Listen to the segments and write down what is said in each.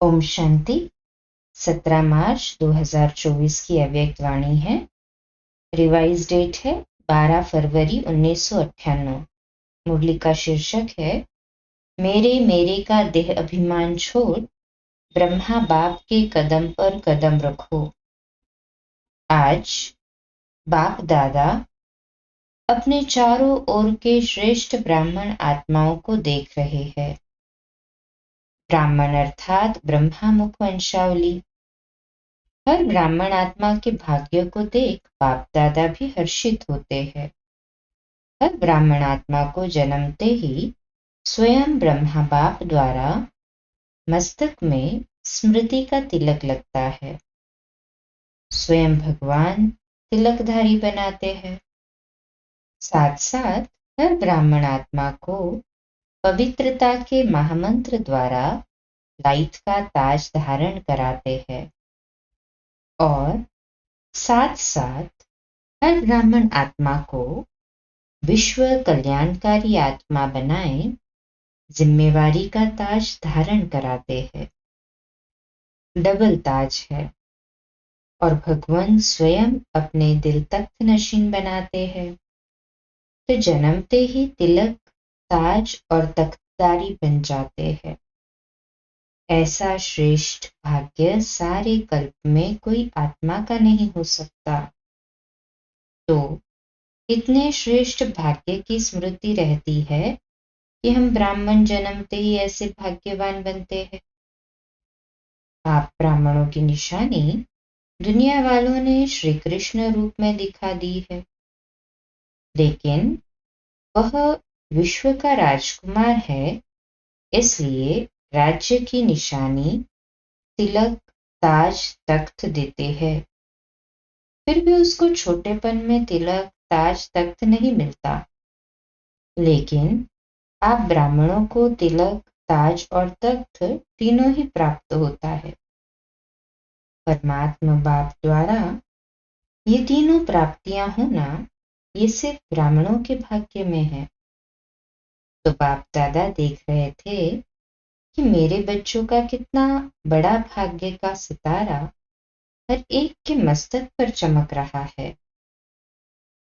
ओम शांति। 17 मार्च 2024 की अव्यक्त वाणी है। रिवाइज डेट है 12 फरवरी 1998। मुरली का शीर्षक है मेरे मेरे का देह अभिमान छोड़ ब्रह्मा बाप के कदम पर कदम रखो। आज बाप दादा अपने चारों ओर के श्रेष्ठ ब्राह्मण आत्माओं को देख रहे हैं। ब्राह्मण अर्थात ब्रह्मा मुख वंशावली। हर ब्राह्मण आत्मा के भाग्य को देख बाप दादा भी हर्षित होते हैं। हर ब्राह्मण आत्मा को जन्मते ही स्वयं ब्रह्मा बाप द्वारा मस्तक में स्मृति का तिलक लगता है। स्वयं भगवान तिलकधारी बनाते हैं। साथ साथ हर ब्राह्मण आत्मा को पवित्रता के महामंत्र द्वारा लाइट का ताज धारण कराते हैं और साथ साथ हर ब्राह्मण आत्मा को विश्व कल्याणकारी आत्मा बनाए जिम्मेवारी का ताज धारण कराते हैं। डबल ताज है और भगवान स्वयं अपने दिल तख्त नशीन बनाते हैं। तो जन्मते ही तिलक, ताज और तख्तदारी बन जाते हैं। ऐसा श्रेष्ठ भाग्य सारे कल्प में कोई आत्मा का नहीं हो सकता। तो इतने श्रेष्ठ भाग्य की स्मृति रहती है कि हम ब्राह्मण जन्मते ही ऐसे भाग्यवान बनते हैं। आप ब्राह्मणों की निशानी दुनिया वालों ने श्री कृष्ण रूप में दिखा दी है, लेकिन वह विश्व का राजकुमार है, इसलिए राज्य की निशानी तिलक, ताज, तख्त देते हैं। फिर भी उसको छोटेपन में तिलक, ताज, तख्त नहीं मिलता। लेकिन आप ब्राह्मणों को तिलक, ताज और तख्त तीनों ही प्राप्त होता है। परमात्मा बाप द्वारा ये तीनों प्राप्तियां होना ये सिर्फ ब्राह्मणों के भाग्य में है। तो बाप दादा देख रहे थे कि मेरे बच्चों का कितना बड़ा भाग्य का सितारा हर एक के मस्तक पर चमक रहा है।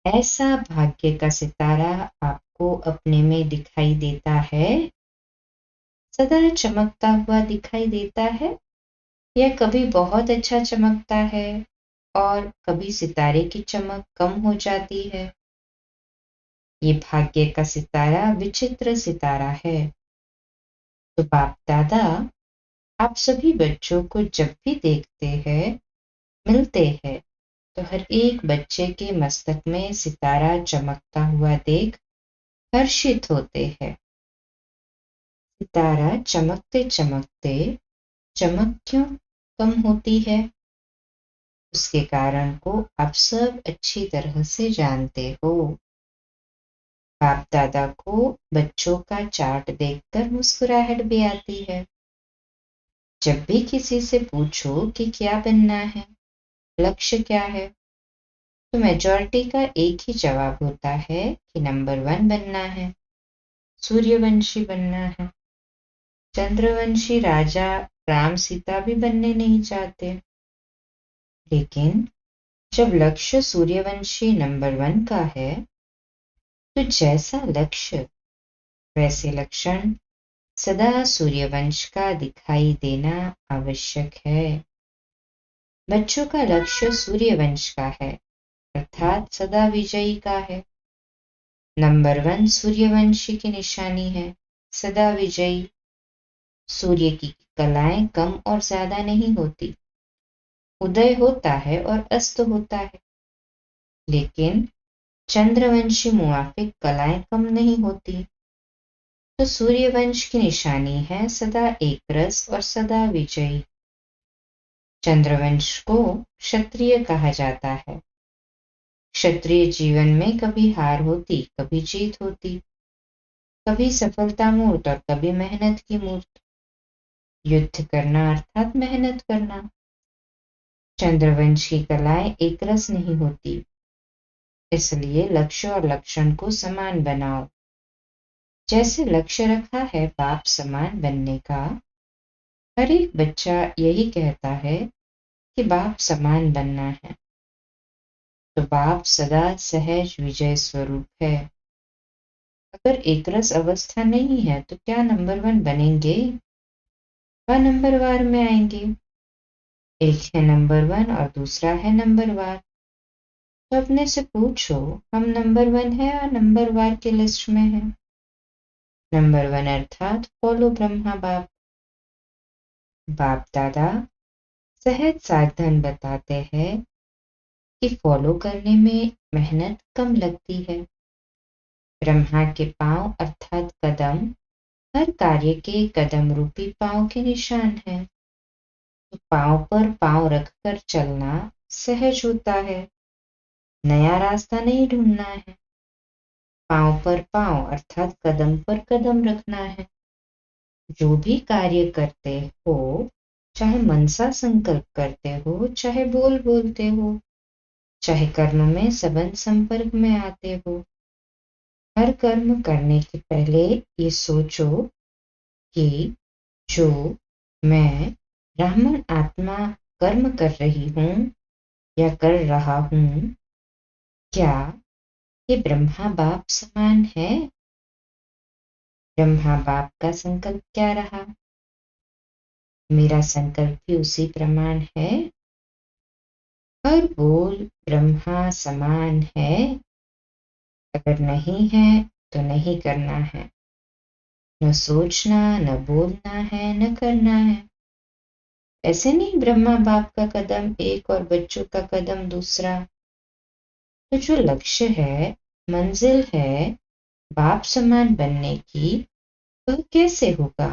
ऐसा भाग्य का सितारा आपको अपने में दिखाई देता है, सदा चमकता हुआ दिखाई देता है, या कभी बहुत अच्छा चमकता है और कभी सितारे की चमक कम हो जाती है। ये भाग्य का सितारा विचित्र सितारा है। तो बाप दादा आप सभी बच्चों को जब भी देखते हैं, मिलते हैं, तो हर एक बच्चे के मस्तक में सितारा चमकता हुआ देख हर्षित होते हैं। सितारा चमकते चमकते चमक क्यों कम होती है, उसके कारण को आप सब अच्छी तरह से जानते हो। बाप दादा को बच्चों का चार्ट देखकर मुस्कुराहट भी आती है। जब भी किसी से पूछो कि क्या बनना है, लक्ष्य क्या है, तो मेजॉरिटी का एक ही जवाब होता है कि नंबर 1 बनना है, सूर्यवंशी बनना है। चंद्रवंशी राजा राम सीता भी बनने नहीं चाहते। लेकिन जब लक्ष्य सूर्यवंशी नंबर 1 का है, तो जैसा लक्ष्य वैसे लक्षण सदा सूर्यवंश का दिखाई देना आवश्यक है। बच्चों का लक्ष्य सूर्यवंश का है, अर्थात सदा विजयी का है। नंबर 1 सूर्यवंशी की निशानी है, सदा विजयी। सूर्य की कलाएं कम और ज्यादा नहीं होती, उदय होता है और अस्त होता है। लेकिन चंद्रवंशी मुआफिक कलाएं कम नहीं होती। तो सूर्यवंश की निशानी है सदा एक रस और सदा विजयी। चंद्रवंश को क्षत्रिय कहा जाता है। क्षत्रिय जीवन में कभी हार होती, कभी जीत होती, कभी सफलता मूर्त और कभी मेहनत की मूर्त। युद्ध करना अर्थात मेहनत करना। चंद्रवंश की कलाएं एक रस नहीं होती, इसलिए लक्ष्य और लक्षण को समान बनाओ। जैसे लक्ष्य रखा है बाप समान बनने का, हर एक बच्चा यही कहता है कि बाप समान बनना है, तो बाप सदा सहज विजय स्वरूप है। अगर एकरस अवस्था नहीं है तो क्या नंबर 1 बनेंगे? वह नंबरवार में आएंगे। एक है नंबर 1 और दूसरा है नंबरवार। तो अपने से पूछो, हम नंबर 1 है और नंबरवार के लिस्ट में है? नंबर 1 अर्थात फॉलो ब्रह्मा बाप। बाप दादा सहज साधन बताते हैं कि फॉलो करने में मेहनत कम लगती है। ब्रह्मा के पांव अर्थात कदम हर कार्य के कदम रूपी पांव के निशान है। तो पांव पर पांव रखकर चलना सहज होता है, नया रास्ता नहीं ढूंढना है। पांव पर पांव अर्थात कदम पर कदम रखना है। जो भी कार्य करते हो, चाहे मनसा संकल्प करते हो, चाहे बोलते हो, चाहे कर्म में संबंध संपर्क में आते हो, हर कर्म करने के पहले ये सोचो कि जो मैं ब्राह्मण आत्मा कर्म कर रही हूं या कर रहा हूं, क्या ये ब्रह्मा बाप समान है? ब्रह्मा बाप का संकल्प क्या रहा? मेरा संकल्प भी उसी प्रमाण है। हर बोल ब्रह्मा समान है। अगर नहीं है तो नहीं करना है। न सोचना, न बोलना है, न करना है। ऐसे नहीं ब्रह्मा बाप का कदम एक और बच्चों का कदम दूसरा। तो जो लक्ष्य है, मंजिल है बाप समान बनने की, वह कैसे होगा?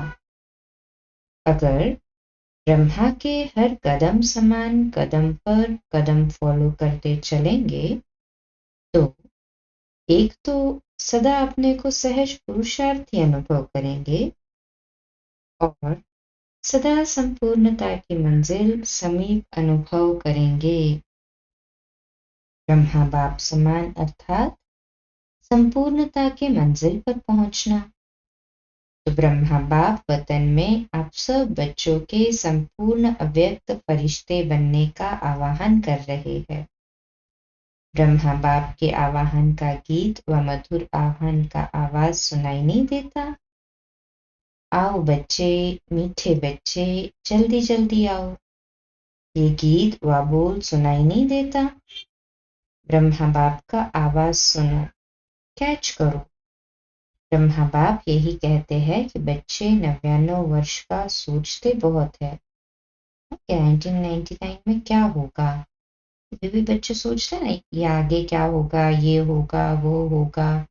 अगर ब्रह्मा के हर कदम समान कदम पर कदम फॉलो करते चलेंगे, तो एक तो सदा अपने को सहज पुरुषार्थी अनुभव करेंगे और सदा संपूर्णता की मंजिल समीप अनुभव करेंगे। ब्रह्मा बाप समान अर्थात संपूर्णता के मंजिल पर पहुंचना। तो ब्रह्मा बाप वतन में आप सब बच्चों के संपूर्ण अव्यक्त फरिश्ते बनने का आवाहन कर रहे हैं। ब्रह्मा बाप के आवाहन का गीत व मधुर आह्वान का आवाज सुनाई नहीं देता? आओ बच्चे, मीठे बच्चे, जल्दी जल्दी आओ। ये गीत व बोल सुनाई नहीं देता? ब्रह्मा बाप का आवाज सुनो, कैच करो। ब्रह्मा बाप यही कहते हैं कि बच्चे 99 वर्ष का सोचते बहुत है। 1999 में क्या होगा? अभी भी बच्चे सोचते हैं ना, ये आगे क्या होगा, ये होगा, वो होगा,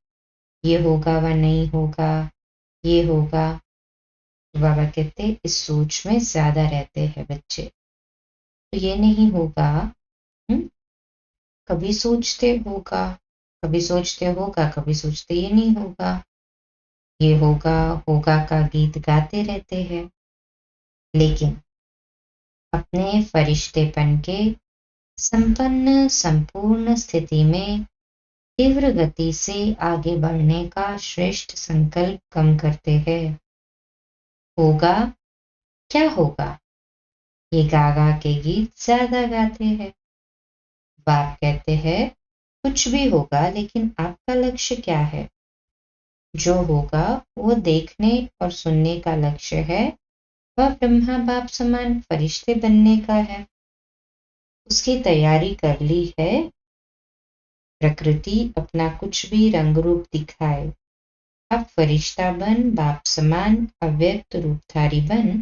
ये होगा व नहीं होगा, ये होगा। तो बाबा कहते इस सोच में ज्यादा रहते हैं बच्चे। तो ये नहीं होगा। कभी सोचते होगा, कभी सोचते होगा, कभी सोचते ये नहीं होगा। ये होगा होगा का गीत गाते रहते हैं, लेकिन अपने फरिश्तेपन के संपन्न संपूर्ण स्थिति में तीव्र गति से आगे बढ़ने का श्रेष्ठ संकल्प कम करते हैं। होगा, क्या होगा? ये गागा के गीत ज्यादा गाते हैं। बाप कहते हैं कुछ भी होगा, लेकिन आपका लक्ष्य क्या है? जो होगा वो देखने और सुनने का लक्ष्य है, वह ब्रह्मा बाप समान फरिश्ते बनने का है। उसकी तैयारी कर ली है। प्रकृति अपना कुछ भी रंग रूप दिखाए, अब फरिश्ता बन, बाप समान अव्यक्त रूपधारी बन,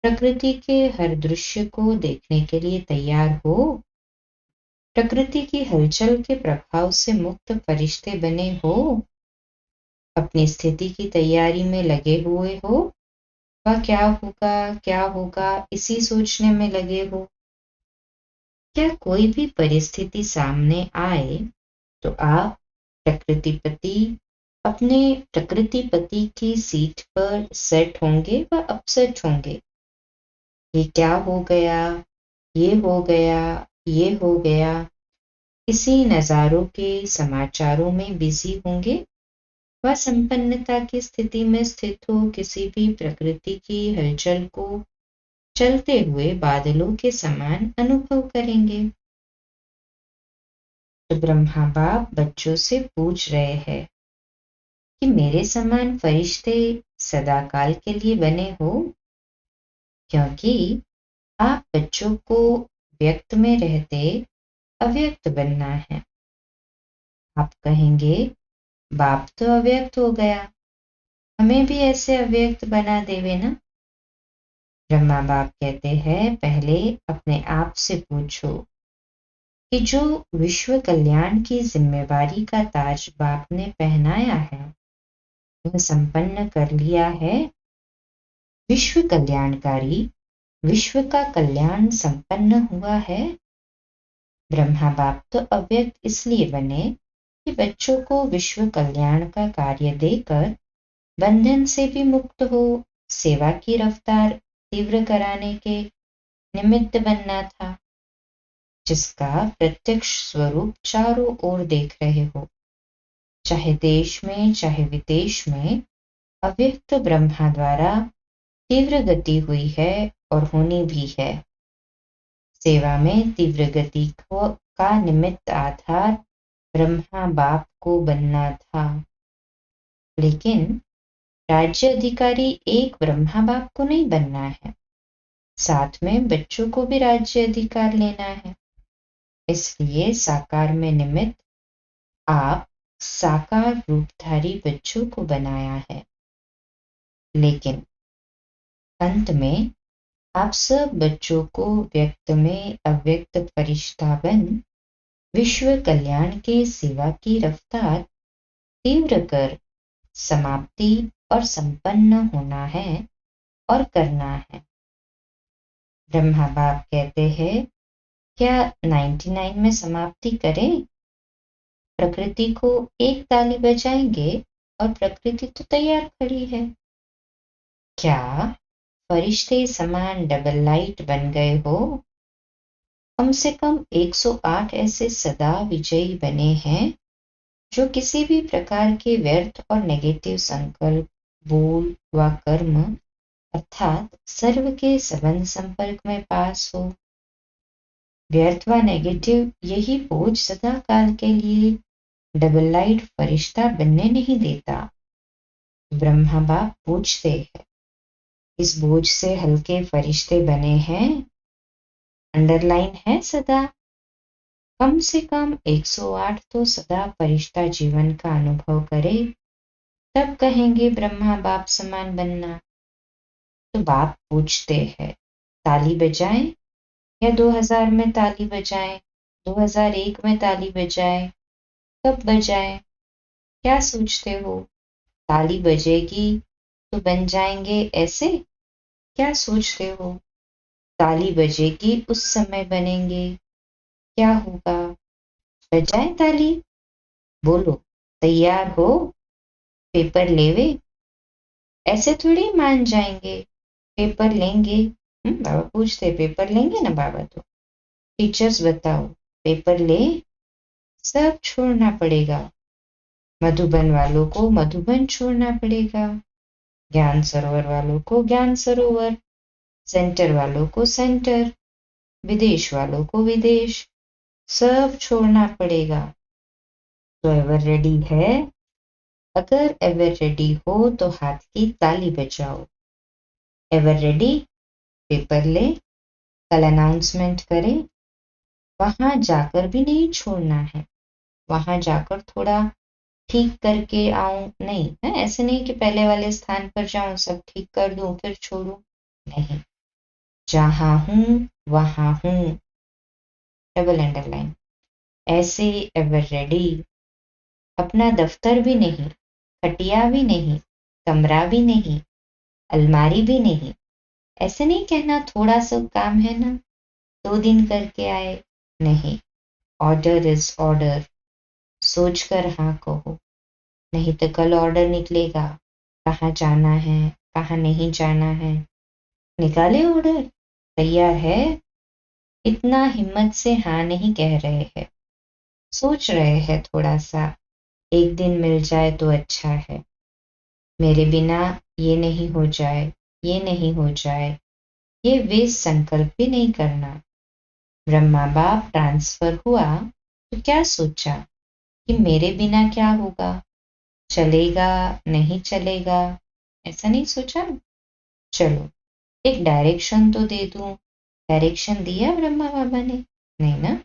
प्रकृति के हर दृश्य को देखने के लिए तैयार हो। प्रकृति की हलचल के प्रभाव से मुक्त फरिश्ते बने हो। अपनी स्थिति की तैयारी में लगे हुए हो। वह क्या होगा, क्या होगा, इसी सोचने में लगे हो। क्या कोई भी परिस्थिति सामने आए तो आप प्रकृतिपति अपने प्रकृतिपति की सीट पर सेट होंगे व अपसेट होंगे? ये क्या हो गया, ये हो गया, ये हो गया, इसी नजारों के समाचारों में बिजी होंगे व संपन्नता की स्थिति में स्थित हो किसी भी प्रकृति की हलचल को चलते हुए बादलों के समान अनुभव करेंगे। तो ब्रह्मा बाप बच्चों से पूछ रहे हैं कि मेरे समान फरिश्ते सदाकाल के लिए बने हो, क्योंकि आप बच्चों को व्यक्त में रहते अव्यक्त बनना है। आप कहेंगे बाप तो अव्यक्त हो गया, हमें भी ऐसे अव्यक्त बना देवे ना। ब्रह्मा बाप कहते हैं पहले अपने आप से पूछो कि जो विश्व कल्याण की जिम्मेवारी का ताज बाप ने पहनाया है वह संपन्न कर लिया है। विश्व कल्याणकारी विश्व का कल्याण संपन्न हुआ है। ब्रह्मा बाप तो अव्यक्त इसलिए बने कि बच्चों को विश्व कल्याण का कार्य देकर बंधन से भी मुक्त हो सेवा की रफ्तार तीव्र कराने के निमित्त बनना था, जिसका प्रत्यक्ष स्वरूप चारों ओर देख रहे हो। चाहे देश में चाहे विदेश में अव्यक्त ब्रह्मा द्वारा तीव्र गति हुई है और होनी भी है। सेवा में तीव्र गति का निमित्त आधार ब्रह्मा बाप को बनना था, लेकिन राज्य अधिकारी एक ब्रह्मा बाप को नहीं बनना है, साथ में बच्चों को भी राज्य अधिकार लेना है। इसलिए साकार में निमित्त आप साकार रूपधारी बच्चों को बनाया है, लेकिन अंत में आप सब बच्चों को व्यक्त में अव्यक्त फरिश्ता बन विश्व कल्याण के सेवा की रफ्तार तीव्र कर समाप्ति और संपन्न होना है और करना है। ब्रह्मा बाप कहते हैं क्या 99 में समाप्ति करें? प्रकृति को एक ताली बजाएंगे और प्रकृति तो तैयार खड़ी है। क्या फरिश्ते समान डबल लाइट बन गए हो? कम से कम 108 ऐसे सदा विजयी बने हैं जो किसी भी प्रकार के व्यर्थ और नेगेटिव संकल्प, बोल व कर्म अर्थात सर्व के संबंध संपर्क में पास हो। व्यर्थ व नेगेटिव यही बोझ सदा काल के लिए डबल लाइट फरिश्ता बनने नहीं देता। ब्रह्मा बाप पूछते हैं इस बोझ से हल्के फरिश्ते बने हैं? अंडरलाइन है सदा। कम से कम 108 तो सदा फरिश्ता जीवन का अनुभव करे, तब कहेंगे ब्रह्मा बाप समान बनना। तो बाप पूछते हैं ताली बजाएं या 2000 में ताली बजाएं, 2001 में ताली बजाएं, कब बजाएं? क्या सोचते हो? ताली बजेगी तो बन जाएंगे ऐसे? क्या सोचते हो? ताली बजेगी उस समय बनेंगे, क्या होगा? बजाएं ताली, बोलो तैयार हो? पेपर लेवे? ऐसे थोड़ी मान जाएंगे। पेपर लेंगे। बाबा पूछते पेपर लेंगे ना बाबा? तो टीचर्स बताओ पेपर ले, सब छोड़ना पड़ेगा। मधुबन वालों को मधुबन छोड़ना पड़ेगा, ज्ञान सरोवर वालों को ज्ञान सरोवर, सेंटर वालों को सेंटर, विदेश वालों को विदेश, सब छोड़ना पड़ेगा। तो एवर रेडी है? अगर एवर रेडी हो तो हाथ की ताली बजाओ। Ever ready? पेपर ले, कल अनाउंसमेंट करें। वहां जाकर भी नहीं छोड़ना है, वहां जाकर थोड़ा ठीक करके आऊं नहीं है। ऐसे नहीं कि पहले वाले स्थान पर जाऊं, सब ठीक कर दूं फिर छोड़ूं, नहीं। जहां हूं वहां हूं, डबल अंडरलाइन। ऐसे एवर रेडी। अपना दफ्तर भी नहीं, खटिया भी नहीं, कमरा भी नहीं, अलमारी भी नहीं। ऐसे नहीं कहना थोड़ा सा काम है ना, 2 दिन करके आए, नहीं। Order is order. सोच कर हाँ कहो, नहीं तो कल ऑर्डर निकलेगा, कहाँ जाना है कहाँ नहीं जाना है। निकाले ऑर्डर, तैयार है। इतना हिम्मत से हाँ नहीं कह रहे हैं, सोच रहे हैं थोड़ा सा, एक दिन मिल जाए तो अच्छा है, मेरे बिना ये नहीं हो जाए, ये नहीं हो जाए। ये वेस्ट संकल्प भी नहीं करना। ब्रह्मा बाप ट्रांसफर हुआ तो क्या सोचा कि मेरे बिना क्या होगा, चलेगा नहीं चलेगा, ऐसा नहीं सोचा ना। चलो एक डायरेक्शन तो दे दूं। डायरेक्शन दिया ब्रह्मा बाबा ने? नहीं ना।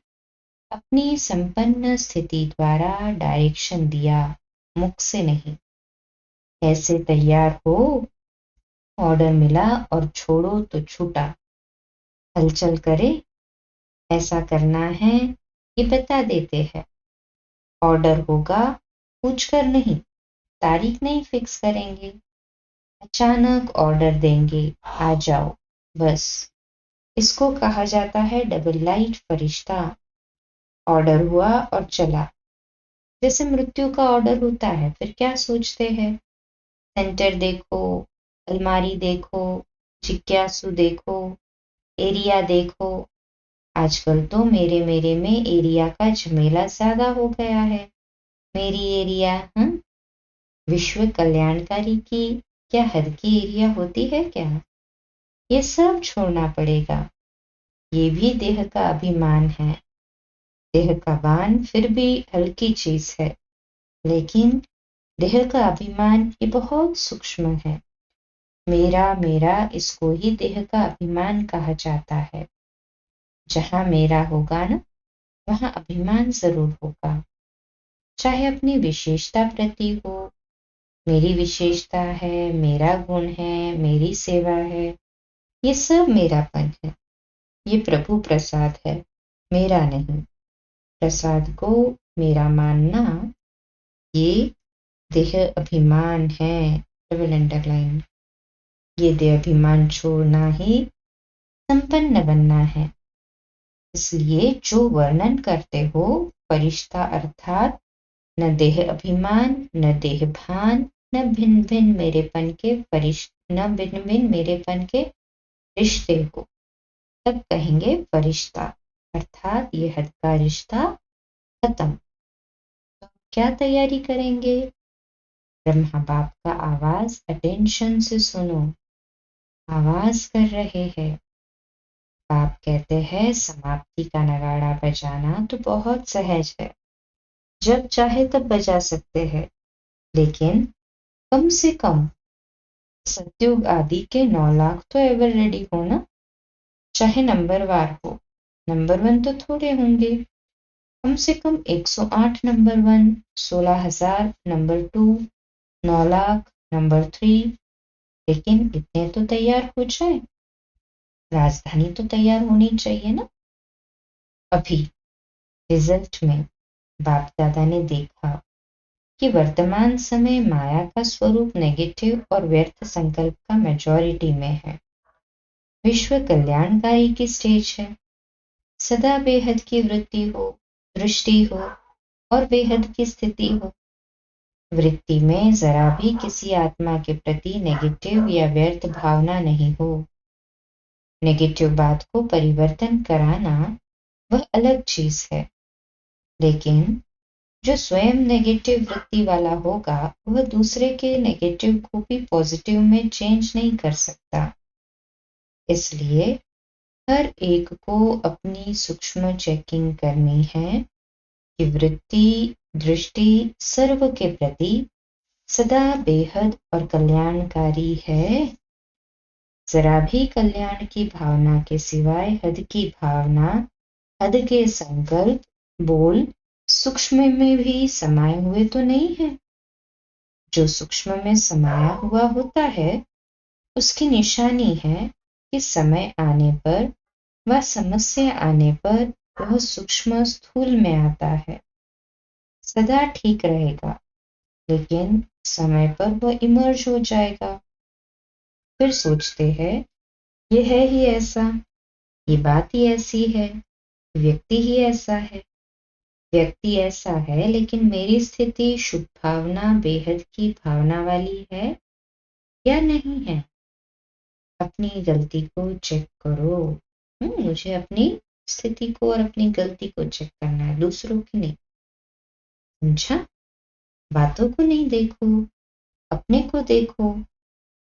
अपनी संपन्न स्थिति द्वारा डायरेक्शन दिया, मुख से नहीं। ऐसे तैयार हो, ऑर्डर मिला और छोड़ो तो छूटा। हलचल करे, ऐसा करना है ये बता देते हैं। ऑर्डर होगा पूछकर नहीं, तारीख नहीं फिक्स करेंगे। अचानक ऑर्डर देंगे, आ जाओ बस। इसको कहा जाता है डबल लाइट फरिश्ता। ऑर्डर हुआ और चला, जैसे मृत्यु का ऑर्डर होता है। फिर क्या सोचते हैं? सेंटर देखो, अलमारी देखो, जिज्ञासु देखो, एरिया देखो। आजकल तो मेरे मेरे में एरिया का झमेला ज्यादा हो गया है। मेरी एरिया, विश्व कल्याणकारी की क्या हद की एरिया होती है क्या? ये सब छोड़ना पड़ेगा। ये भी देह का अभिमान है। देह का बान फिर भी हल्की चीज है, लेकिन देह का अभिमान ये बहुत सूक्ष्म है। मेरा मेरा, इसको ही देह का अभिमान कहा जाता है। जहां मेरा होगा ना, वहां अभिमान जरूर होगा। चाहे अपनी विशेषता प्रति हो। मेरी विशेषता है, मेरा गुण है, मेरी सेवा है, ये सब मेरापन है। ये प्रभु प्रसाद है, मेरा नहीं। प्रसाद को मेरा मानना ये देह अभिमान है। Double underline. ये देह अभिमान छोड़ना ही संपन्न बनना है। इसलिए जो वर्णन करते हो फरिश्ता, अर्थात न देह अभिमान, न देह भान, न भिन्न भिन्न मेरेपन के न भिन्न भिन्न मेरेपन के रिश्ते को, तब कहेंगे फरिश्ता, अर्थात ये हद का रिश्ता खत्म। तो क्या तैयारी करेंगे? ब्रह्मा बाप का आवाज अटेंशन से सुनो। आवाज कर रहे हैं। बाप कहते हैं समाप्ति का नगाड़ा बजाना तो बहुत सहज है, जब चाहे तब बजा सकते हैं। लेकिन कम से कम सतयुग आदि के 9 लाख तो एवर रेडी हो ना। चाहे नंबरवार हो, नंबर 1 तो थोड़े होंगे। कम से कम 108 नंबर 1, 16,000 नंबर 2, 9 लाख नंबर 3। लेकिन इतने तो तैयार हो जाए। राजधानी तो तैयार होनी चाहिए ना। अभी रिजल्ट में बाप दादा ने देखा कि वर्तमान समय माया का स्वरूप नेगेटिव और व्यर्थ संकल्प का मेजॉरिटी में है। विश्व कल्याणकारी की स्टेज है। सदा बेहद की वृत्ति हो, दृष्टि हो और बेहद की स्थिति हो। वृत्ति में जरा भी किसी आत्मा के प्रति नेगेटिव या व्यर्थ भावना नहीं हो। नेगेटिव बात को परिवर्तन कराना वह अलग चीज है। लेकिन जो स्वयं नेगेटिव वृत्ति वाला होगा, वह दूसरे के नेगेटिव को भी पॉजिटिव में चेंज नहीं कर सकता। इसलिए हर एक को अपनी सूक्ष्म चेकिंग करनी है कि वृत्ति, दृष्टि सर्व के प्रति सदा बेहद और कल्याणकारी है। जरा भी कल्याण की भावना के सिवाय हद की भावना, हद के संकल्प, बोल सूक्ष्म में भी समाये हुए तो नहीं है। जो सूक्ष्म में समाया हुआ होता है, उसकी निशानी है कि समय आने पर व समस्या आने पर वह सूक्ष्म स्थूल में आता है। सदा ठीक रहेगा, लेकिन समय पर वह इमर्ज हो जाएगा। फिर सोचते हैं ये है ही ऐसा, ये बात ही ऐसी है, व्यक्ति ही ऐसा है। व्यक्ति ऐसा है, लेकिन मेरी स्थिति शुद्ध भावना, बेहद की भावना वाली है या नहीं है? अपनी गलती को चेक करो। मुझे अपनी स्थिति को और अपनी गलती को चेक करना है, दूसरों की नहीं। समझा? बातों को नहीं देखो, अपने को देखो।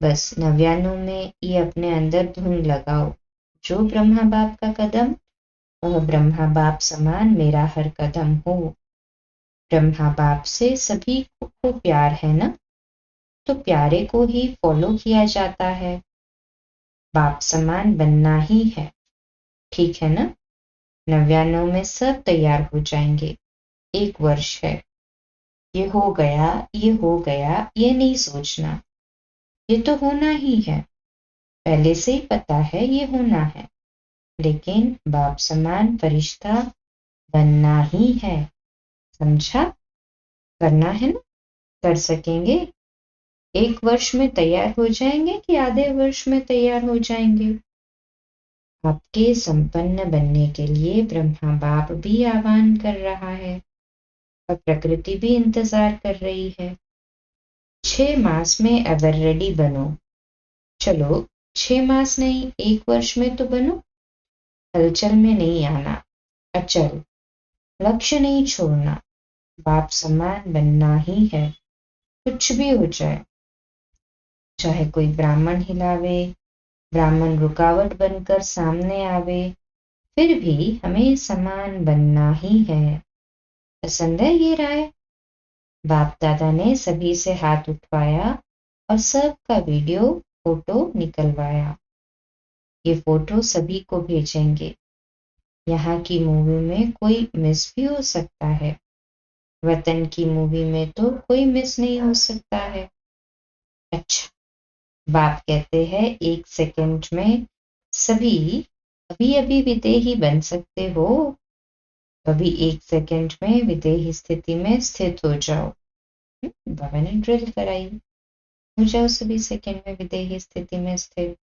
बस 99 में ये अपने अंदर धुन लगाओ, जो ब्रह्मा बाप का कदम, वह ब्रह्मा बाप समान मेरा हर कदम हो। ब्रह्मा बाप से सभी को प्यार है ना, तो प्यारे को ही फॉलो किया जाता है। बाप समान बनना ही है, ठीक है ना। 99 में सब तैयार हो जाएंगे। 1 वर्ष है। ये हो गया, ये हो गया, ये नहीं सोचना। ये तो होना ही है, पहले से ही पता है ये होना है, लेकिन बाप समान फरिश्ता बनना ही है। समझा? करना है ना, कर सकेंगे। 1 वर्ष में तैयार हो जाएंगे कि आधे वर्ष में तैयार हो जाएंगे? आपके संपन्न बनने के लिए ब्रह्मा बाप भी आह्वान कर रहा है और प्रकृति भी इंतजार कर रही है। 6 मास में अगर रेडी बनो, चलो 6 मास नहीं, 1 वर्ष में तो बनो। हलचल में नहीं आना, अचल। लक्ष्य नहीं छोड़ना, बाप समान बनना ही है, कुछ भी हो जाए। चाहे कोई ब्राह्मण हिलावे, ब्राह्मण रुकावट बनकर सामने आवे, फिर भी हमें समान बनना ही है। पसंद है ये राय? बाप दादा ने सभी से हाथ उठवाया और सबका वीडियो फोटो निकलवाया। ये फोटो सभी को भेजेंगे। यहाँ की मूवी में कोई मिस भी हो सकता है, वतन की मूवी में तो कोई मिस नहीं हो सकता है। अच्छा, बाप कहते हैं 1 सेकंड में सभी अभी अभी विदेही बन सकते हो। अभी 1 सेकंड में विदेही स्थिति में स्थित हो जाओ। बाबा ने ड्रिल कराई, हो जाओ सभी सेकंड में विदेही स्थिति में स्थित।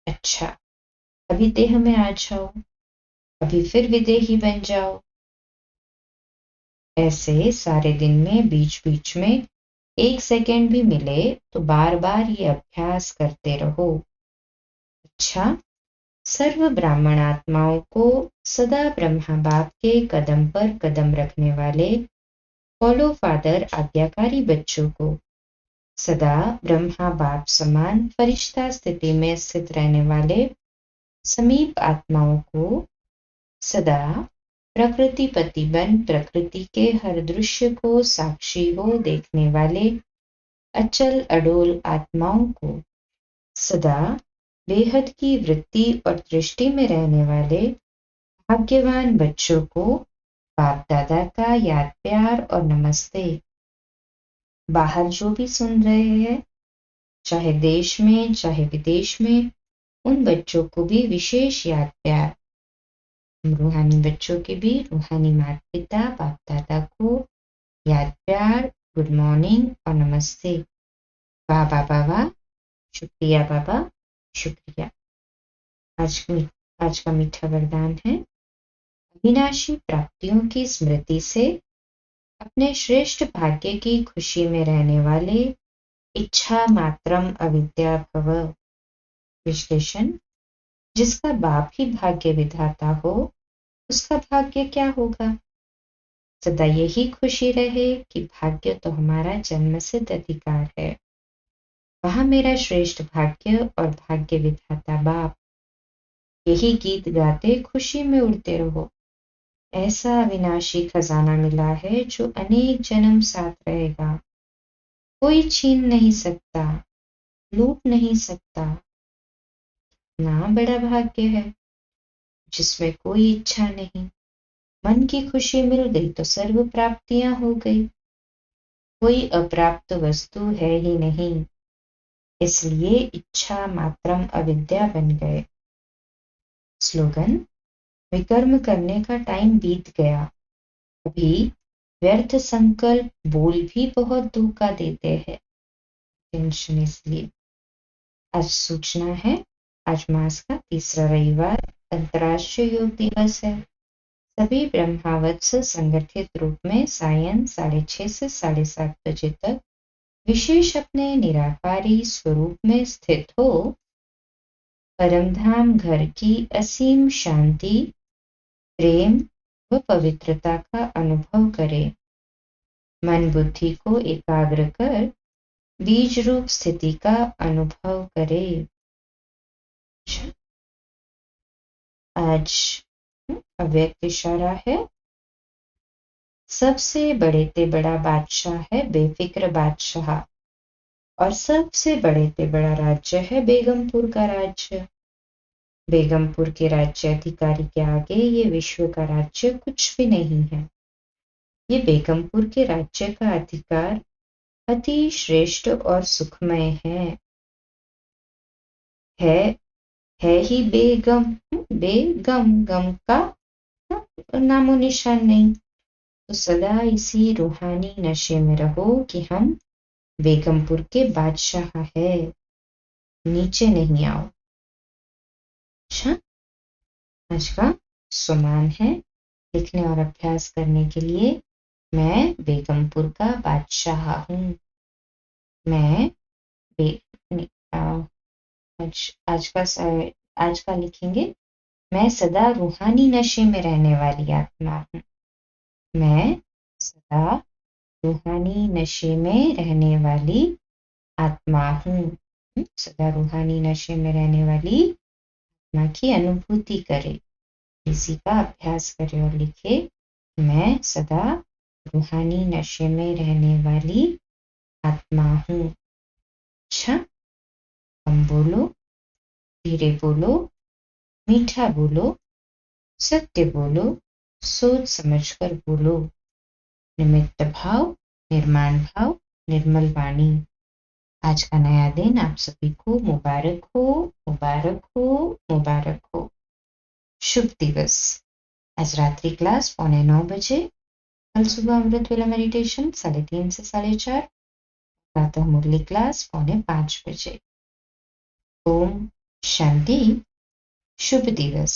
अच्छा, अभी देह में आ जाओ, अभी फिर विदेही बन जाओ। ऐसे सारे दिन में बीच बीच में 1 सेकंड भी मिले तो बार बार ये अभ्यास करते रहो। अच्छा, सर्व ब्राह्मण आत्माओं को सदा ब्रह्मा बाप के कदम पर कदम रखने वाले फॉलो फादर आज्ञाकारी बच्चों को सदा ब्रह्मा बाप समान फरिश्ता स्थिति में स्थित रहने वाले समीप आत्माओं को सदा प्रकृतिपति बन प्रकृति के हर दृश्य को साक्षी हो देखने वाले अचल अडोल आत्माओं को सदा बेहद की वृत्ति और दृष्टि में रहने वाले भाग्यवान बच्चों को बाप दादा का याद प्यार और नमस्ते। बाहर जो भी सुन रहे हैं, चाहे देश में चाहे विदेश में, उन बच्चों को भी विशेष याद प्यार। रूहानी बच्चों के भी रूहानी माता पिता बाप दादा को याद प्यार, गुड मॉर्निंग और नमस्ते। वाह बाबा वाह, शुक्रिया बाबा, शुक्रिया। आज का मीठा वरदान है, अविनाशी प्राप्तियों की स्मृति से अपने श्रेष्ठ भाग्य की खुशी में रहने वाले इच्छा मात्रम अविद्या भव। विश्लेषण, जिसका बाप ही भाग्य विधाता हो, उसका भाग्य क्या होगा? सदा यही खुशी रहे कि भाग्य तो हमारा जन्मसिद्ध अधिकार है। वहां मेरा श्रेष्ठ भाग्य और भाग्य विधाता बाप, यही गीत गाते खुशी में उड़ते रहो। ऐसा अविनाशी खजाना मिला है जो अनेक जन्म साथ रहेगा। कोई छीन नहीं सकता, लूट नहीं सकता। ना बड़ा भाग्य है जिसमें कोई इच्छा नहीं। मन की खुशी मिल गई तो सर्व प्राप्तियां हो गई। कोई अप्राप्त वस्तु है ही नहीं, इसलिए इच्छा मात्रम अविद्या बन गए। स्लोगन, विकर्म करने का टाइम बीत गया। अभी व्यर्थ संकल्प बोल भी बहुत धोखा देते हैं। टेंशन, इसलिए आज सूचना है, आज मास का तीसरा रविवार अंतर्राष्ट्रीय योग दिवस है। सभी ब्रह्मावत्स संगठित रूप में सायं 6:30 से 7:30 बजे तक विशेष अपने निराकारी स्वरूप में स्थित हो परमधाम घर की असीम शांति, प्रेम व पवित्रता का अनुभव करें। मन बुद्धि को एकाग्र कर बीज रूप स्थिति का अनुभव करे। आज अव्यक्त इशारा है। सबसे बड़े ते बड़ा बादशाह है बेफिक्र बादशाह, और सबसे बड़े ते बड़ा राज्य है बेगमपुर का राज्य। बेगमपुर के राज्य अधिकारी के आगे ये विश्व का राज्य कुछ भी नहीं है। ये बेगमपुर के राज्य का अधिकार अति श्रेष्ठ और सुखमय है ही बेगम। बेगम गम का नामो निशान नहीं। तो सदा इसी रूहानी नशे में रहो कि हम बेगमपुर के बादशाह है, नीचे नहीं आओ। अच्छा, आज का सुमान है लिखने और अभ्यास करने के लिए। मैं बेगमपुर का बादशाह हूँ। मैं आज का लिखेंगे। मैं सदा रूहानी नशे में रहने वाली आत्मा हूँ। मैं सदा रूहानी नशे में रहने वाली आत्मा हूँ। सदा रूहानी नशे में रहने वाली आत्मा की अनुभूति करे। इसी का अभ्यास करे और लिखे। मैं सदा रूहानी नशे में रहने वाली आत्मा हूँ। अच्छा, कम बोलो, धीरे बोलो, मीठा बोलो, सत्य बोलो, सोच समझकर बोलो। निमित्त भाव, निर्माण भाव, निर्मल वाणी। आज का नया दिन आप सभी को मुबारक हो, मुबारक हो, मुबारक हो। शुभ दिवस। आज रात्रि क्लास 9:15 बजे, कल सुबह अमृत वेला मेडिटेशन 3:30 से 4:30, प्रातः मुरली क्लास 4:45 बजे। ओम शांति। शुभ दिवस।